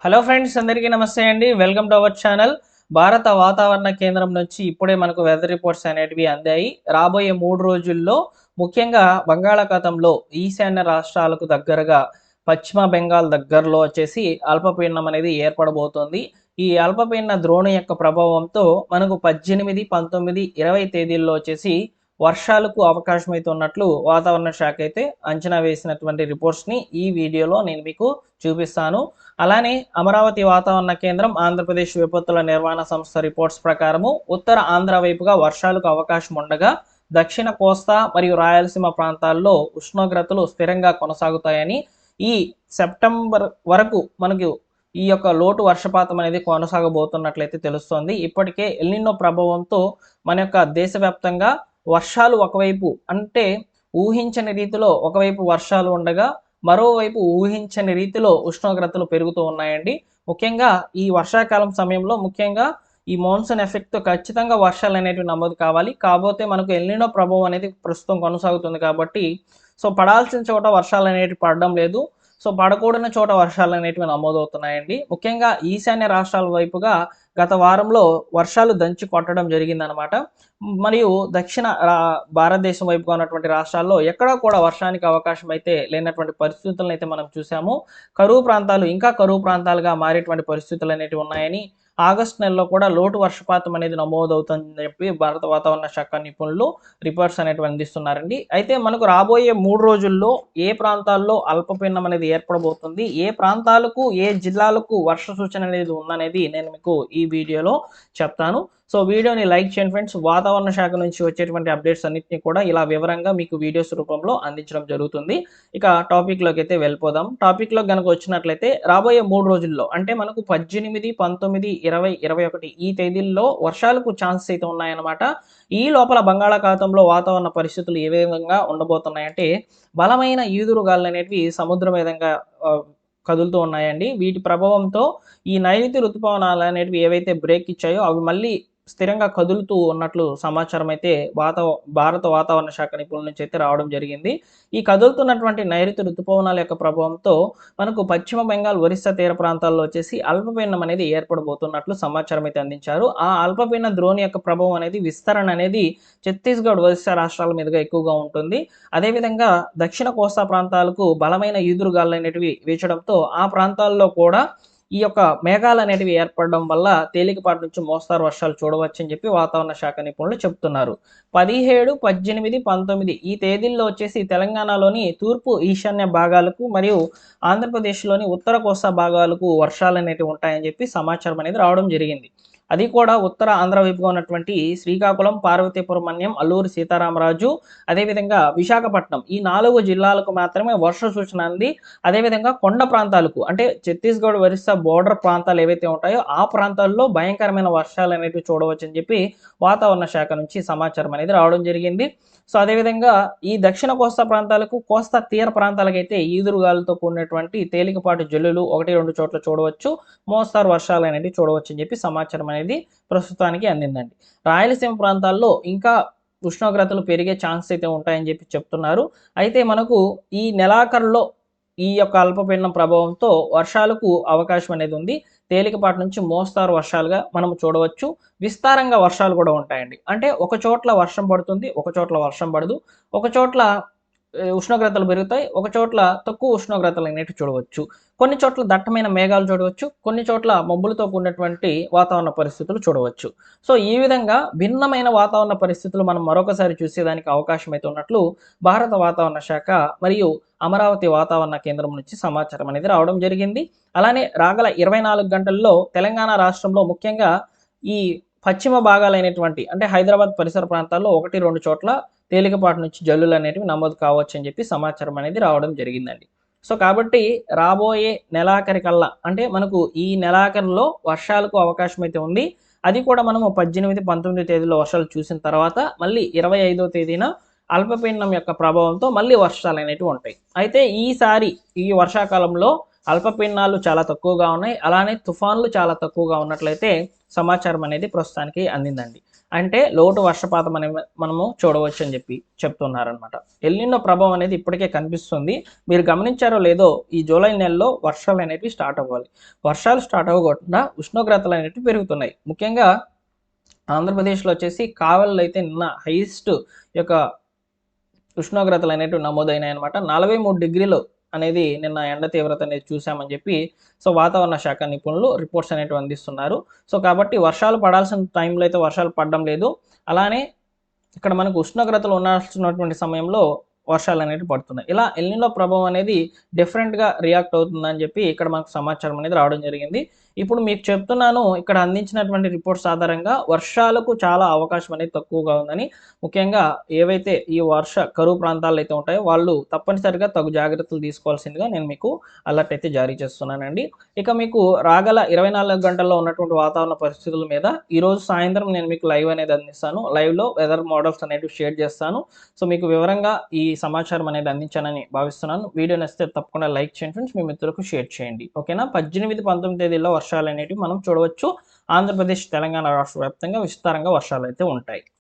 Hello friends, అందరికీ నమస్తే అండి. Welcome to our channel. భారత వాతావరణ కేంద్రం నుంచి ఇప్పుడే మనకు వెదర్ రిపోర్ట్స్ అనేటివి అందాయి. రాబోయే 3 రోజుల్లో ముఖ్యంగా బంగాళాఖాతంలో ఈశాన్య రాష్ట్రాలకు దగ్గరగా పశ్చిమ బెంగాల్ దగ్గరలో వచ్చేసి అల్పపీడనం అనేది ఏర్పడబోతోంది. ఈ అల్పపీడన ద్రోణి యొక్క ప్రభావంతో మనకు 18, 19, 20 తేదీల్లో వచ్చేసి వర్షాలకు అవకాశం అయితే ఉన్నట్లు వాతావరణ శాఖ అయితే అంచనా వేసినటువంటి రిపోర్ట్స్ని ఈ వీడియోలో నేను మీకు చూపిస్తాను. అలానే అమరావతి వాతావరణ కేంద్రం, ఆంధ్రప్రదేశ్ విపత్తుల నిర్వహణ సంస్థ రిపోర్ట్స్ ప్రకారము ఉత్తర ఆంధ్ర వైపుగా వర్షాలకు అవకాశం ఉండగా దక్షిణ కోస్తా మరియు రాయలసీమ ప్రాంతాల్లో ఉష్ణోగ్రతలు స్థిరంగా కొనసాగుతాయని, ఈ సెప్టెంబర్ వరకు మనకు ఈ యొక్క లోటు వర్షపాతం అనేది కొనసాగబోతున్నట్లయితే తెలుస్తోంది. ఇప్పటికే ఎల్నినో ప్రభావంతో మన యొక్క దేశవ్యాప్తంగా వర్షాలు ఒకవైపు అంటే ఊహించని రీతిలో ఒకవైపు వర్షాలు ఉండగా మరోవైపు ఊహించని రీతిలో ఉష్ణోగ్రతలు పెరుగుతూ ఉన్నాయండి. ముఖ్యంగా ఈ వర్షాకాలం సమయంలో ముఖ్యంగా ఈ మాన్సూన్ ఎఫెక్ట్తో ఖచ్చితంగా వర్షాలు అనేటివి నమోదు కావాలి. కాకపోతే మనకు ఎల్నినో ప్రభావం అనేది ప్రస్తుతం కొనసాగుతుంది కాబట్టి పడాల్సిన చోట వర్షాలు అనేటివి పడడం లేదు. పడకూడని చోట వర్షాలు అనేటివి నమోదవుతున్నాయండి. ముఖ్యంగా ఈశాన్య రాష్ట్రాల వైపుగా గత వారంలో వర్షాలు దంచి కొట్టడం జరిగిందనమాట. మరియు దక్షిణ భారతదేశం వైపుగా ఉన్నటువంటి రాష్ట్రాల్లో ఎక్కడా కూడా వర్షానికి అవకాశం అయితే లేనటువంటి పరిస్థితులను అయితే మనం చూసాము. కరువు ప్రాంతాలు ఇంకా కరువు ప్రాంతాలుగా మారేటువంటి పరిస్థితులు అనేటివి ఉన్నాయని, ఆగస్టు నెలలో కూడా లోటు వర్షపాతం అనేది నమోదవుతుందని చెప్పి భారత వాతావరణ శాఖ నిపుణులు రిపోర్ట్స్ అనేటివి అందిస్తున్నారండి. అయితే మనకు రాబోయే 3 రోజుల్లో ఏ ప్రాంతాల్లో అల్పపీడనం అనేది ఏర్పడబోతుంది, ఏ ప్రాంతాలకు ఏ జిల్లాలకు వర్ష సూచన అనేది ఉందనేది నేను మీకు ఈ వీడియోలో చెప్తాను. వీడియోని లైక్ చేయండి ఫ్రెండ్స్. వాతావరణ శాఖ నుంచి వచ్చేటువంటి అప్డేట్స్ అన్నిటిని కూడా ఇలా వివరంగా మీకు వీడియోస్ రూపంలో అందించడం జరుగుతుంది. ఇక టాపిక్లోకి అయితే వెళ్ళిపోదాం. టాపిక్లో కనుక వచ్చినట్లయితే రాబోయే 3 రోజుల్లో అంటే మనకు 18, 19, 20, 21 ఈ తేదీల్లో వర్షాలకు ఛాన్సెస్ అయితే ఉన్నాయన్నమాట. ఈ లోపల బంగాళాఖాతంలో వాతావరణ పరిస్థితులు ఏ విధంగా ఉండబోతున్నాయంటే బలమైన ఈదురు గాలులు అనేటివి సముద్రం విధంగా కదులుతూ ఉన్నాయండి. వీటి ప్రభావంతో ఈ నైరుతి ఋతుపవనాలు అనేటివి ఏవైతే బ్రేక్ ఇచ్చాయో అవి మళ్ళీ స్థిరంగా కదులుతూ ఉన్నట్లు సమాచారం అయితే భారత వాతావరణ శాఖ నిపుణుల నుంచి అయితే రావడం జరిగింది. ఈ కదులుతున్నటువంటి నైరుతి ఋతుపవనాల యొక్క ప్రభావంతో మనకు పశ్చిమ బెంగాల్, ఒరిస్సా తీర ప్రాంతాల్లో వచ్చేసి అల్పపీడనం అనేది ఏర్పడబోతున్నట్లు సమాచారం అయితే అందించారు. ఆ అల్పపీడన ద్రోణి యొక్క ప్రభావం అనేది విస్తరణ అనేది ఛత్తీస్గఢ్, ఒరిస్సా రాష్ట్రాల మీదుగా ఎక్కువగా ఉంటుంది. అదేవిధంగా దక్షిణ కోస్తా ప్రాంతాలకు బలమైన ఈదురుగాలు అనేటివి వీచడంతో ఆ ప్రాంతాల్లో కూడా ఈ యొక్క మేఘాలు అనేటివి ఏర్పడడం వల్ల తేలికపాటి నుంచి మోస్తారు వర్షాలు చూడవచ్చని చెప్పి వాతావరణ శాఖ నిపుణులు చెప్తున్నారు. 17, 18, 19 ఈ తేదీల్లో వచ్చేసి తెలంగాణలోని తూర్పు ఈశాన్య భాగాలకు మరియు ఆంధ్రప్రదేశ్లోని ఉత్తర కోస్తా భాగాలకు వర్షాలు అనేటివి ఉంటాయని చెప్పి సమాచారం అనేది రావడం జరిగింది. అది కూడా ఉత్తర ఆంధ్ర వైపుగా ఉన్నటువంటి శ్రీకాకుళం, పార్వతీపురం మన్యం, అల్లూరి సీతారామరాజు, అదేవిధంగా విశాఖపట్నం ఈ 4 జిల్లాలకు మాత్రమే వర్ష సూచన అంది. అదేవిధంగా కొండ ప్రాంతాలకు అంటే ఛత్తీస్గఢ్, ఒరిస్సా బోర్డర్ ప్రాంతాలు ఏవైతే ఉంటాయో ఆ ప్రాంతాల్లో భయంకరమైన వర్షాలు అనేవి చూడవచ్చని చెప్పి వాతావరణ శాఖ నుంచి సమాచారం అనేది రావడం జరిగింది. అదేవిధంగా ఈ దక్షిణ కోస్తా ప్రాంతాలకు, కోస్తా తీర ప్రాంతాలకైతే ఈదురుగాలతో కూడినటువంటి తేలికపాటి జల్లులు 1-2 చోట్ల చూడవచ్చు. మోస్తారు వర్షాలు అనేవి చూడవచ్చు అని చెప్పి సమాచారం అనేది ప్రస్తుతానికి అందిందండి. రాయలసీమ ప్రాంతాల్లో ఇంకా ఉష్ణోగ్రతలు పెరిగే ఛాన్స్ అయితే ఉంటాయని చెప్పి చెప్తున్నారు. అయితే మనకు ఈ నెలాఖరులో ఈ యొక్క అల్పపీడనం ప్రభావంతో వర్షాలకు అవకాశం అనేది ఉంది. తేలికపాటి నుంచి మోస్తారు వర్షాలుగా మనం చూడవచ్చు. విస్తారంగా వర్షాలు కూడా ఉంటాయండి. అంటే ఒక చోట్ల వర్షం పడుతుంది, ఒక చోట్ల వర్షం పడదు. ఒక చోట్ల ఉష్ణోగ్రతలు పెరుగుతాయి, ఒక చోట్ల తక్కువ ఉష్ణోగ్రతలు అనేవి చూడవచ్చు. కొన్ని చోట్ల దట్టమైన మేఘాలు చూడవచ్చు, కొన్ని చోట్ల మబ్బులతో కూడినటువంటి వాతావరణ పరిస్థితులు చూడవచ్చు. ఈ విధంగా భిన్నమైన వాతావరణ పరిస్థితులు మనం మరొకసారి చూసేదానికి అవకాశం అయితే ఉన్నట్లు భారత వాతావరణ శాఖ మరియు అమరావతి వాతావరణ కేంద్రం నుంచి సమాచారం అనేది రావడం జరిగింది. అలానే రాగల 24 గంటల్లో తెలంగాణ రాష్ట్రంలో ముఖ్యంగా ఈ పశ్చిమ భాగాలైనటువంటి అంటే హైదరాబాద్ పరిసర ప్రాంతాల్లో 1-2 చోట్ల తేలికపాటి నుంచి జల్లులు అనేటివి నమోదు కావచ్చు అని చెప్పి సమాచారం అనేది రావడం జరిగిందండి. కాబట్టి రాబోయే నెలాఖరి కల్లా అంటే మనకు ఈ నెలాఖరులో వర్షాలకు అవకాశం అయితే ఉంది. అది కూడా మనము 18, 19 తేదీలో వర్షాలు చూసిన తర్వాత మళ్ళీ 25వ తేదీన అల్పపీడనం యొక్క ప్రభావంతో మళ్ళీ వర్షాలు అనేటివి ఉంటాయి. అయితే ఈసారి ఈ వర్షాకాలంలో అల్పపీడనాలు చాలా తక్కువగా ఉన్నాయి. అలానే తుఫాన్లు చాలా తక్కువగా ఉన్నట్లయితే సమాచారం అనేది ప్రస్తుతానికి అందిందండి. అంటే లోటు వర్షపాతం అనేది మనము చూడవచ్చు అని చెప్తున్నారనమాట. ఎల్‌నినో ప్రభావం అనేది ఇప్పటికే కనిపిస్తుంది. మీరు గమనించారో లేదో ఈ జూలై నెలలో వర్షాలు అనేటివి స్టార్ట్ అవ్వాలి. వర్షాలు స్టార్ట్ అవ్వకుండా ఉష్ణోగ్రతలు అనేటివి పెరుగుతున్నాయి. ముఖ్యంగా ఆంధ్రప్రదేశ్‌లో వచ్చేసి కావలిలో అయితే నిన్న హైయెస్ట్ యొక్క ఉష్ణోగ్రతలు అనేటివి నమోదైనాయన్నమాట. 43 డిగ్రీలు అనేది నిన్న ఎండ తీవ్రత అనేది చూసామని చెప్పి వాతావరణ శాఖ నిపుణులు రిపోర్ట్స్ అనేటివి అందిస్తున్నారు. కాబట్టి వర్షాలు పడాల్సిన టైంలో అయితే వర్షాలు పడడం లేదు. అలానే ఇక్కడ మనకు ఉష్ణోగ్రతలు ఉండాల్సినటువంటి సమయంలో వర్షాలు అనేటివి పడుతున్నాయి. ఇలా ఎల్‌నినో ప్రభావం అనేది డిఫరెంట్‌గా రియాక్ట్ అవుతుందని చెప్పి ఇక్కడ మనకు సమాచారం అనేది రావడం జరిగింది. ఇప్పుడు మీకు చెప్తున్నాను, ఇక్కడ అందించినటువంటి రిపోర్ట్స్ ఆధారంగా వర్షాలకు చాలా అవకాశం అనేది తక్కువగా ఉందని, ముఖ్యంగా ఏవైతే ఈ కరువు ప్రాంతాల్లో అయితే ఉంటాయో వాళ్ళు తప్పనిసరిగా తగు జాగ్రత్తలు తీసుకోవాల్సిందిగా నేను మీకు అలర్ట్ అయితే జారీ చేస్తున్నానండి. ఇక మీకు రాగల 24 గంటల్లో ఉన్నటువంటి వాతావరణ పరిస్థితుల మీద ఈరోజు సాయంత్రం నేను మీకు లైవ్ అనేది అందిస్తాను. లైవ్‌లో వెదర్ మోడల్స్ అనేటివి షేర్ చేస్తాను. మీకు వివరంగా ఈ సమాచారం అనేది అందించానని భావిస్తున్నాను. వీడియో నచ్చితే తప్పకుండా లైక్ చేయండి ఫ్రెండ్స్. మీ మిత్రులకు షేర్ చేయండి. ఓకేనా? 18, 19 తేదీల్లో వర్షాలు అనేటివి మనం చూడవచ్చు. ఆంధ్రప్రదేశ్, తెలంగాణ రాష్ట్ర వ్యాప్తంగా విస్తారంగా వర్షాలు అయితే ఉంటాయి.